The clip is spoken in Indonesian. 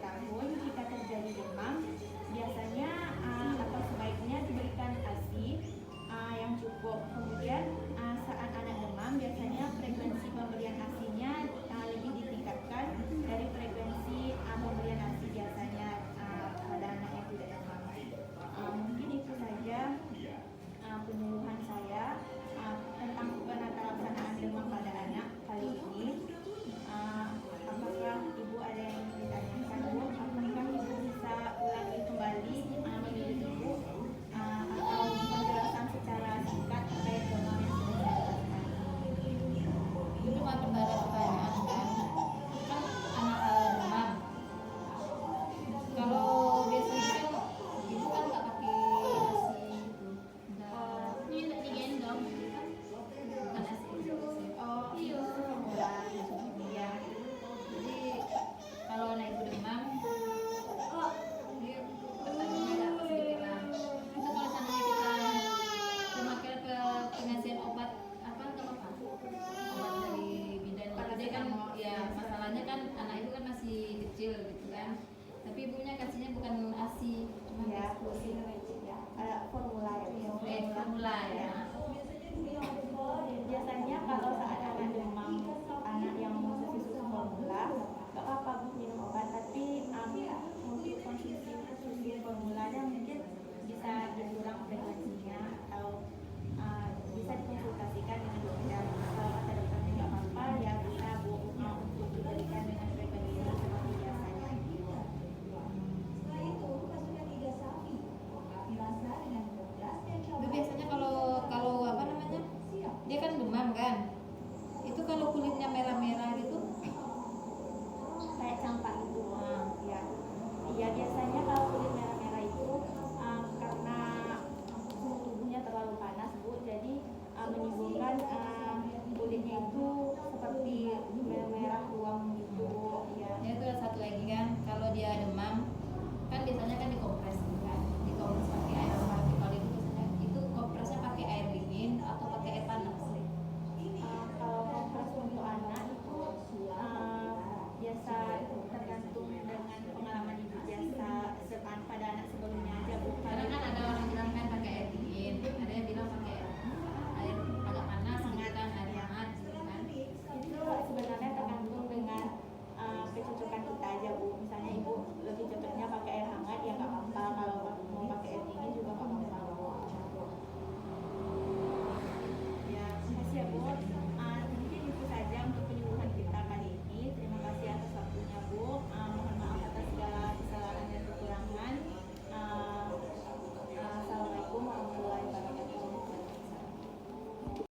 tahun jika terjadi demam, biasanya atau sebaiknya diberikan ASI yang cukup. Kemudian saat anak demam, biasanya frekuensi pemberian ASI-nya lebih ditingkatkan dari frekuensi pemberian ASI biasanya pada anak yang tidak demam. Mungkin itu saja penyuluhan saya tentang penata laksanaan demam pada anak kali ini. Apakah Ibu ada yang ingin ditanyakan, Bu? Apakah Ibu bisa ulangi kembali menurut Ibu atau penjelasan secara singkat terkait demam yang sudah saya jelaskan? Itu cuma berbeda pertanyaan kan anak demam. Kalau biasanya ibu kan nggak pakai ASI gitu, Ini untuk digendong. bukan ASI. Oh, iya. Ya. Jadi kalau anak ibu demam, dia pertanyaannya agak sedikit lah. Itu kalau seandainya kita memakai ke pengasihan obat apa nggak apa-apa, obat dari bidan. Dia kan ya masalahnya kan anak ibu kan masih kecil gitu kan. Tapi ibunya kasihnya bukan ASI, cuma Ya, Despo. ya. Ada formula ya. Formula ya.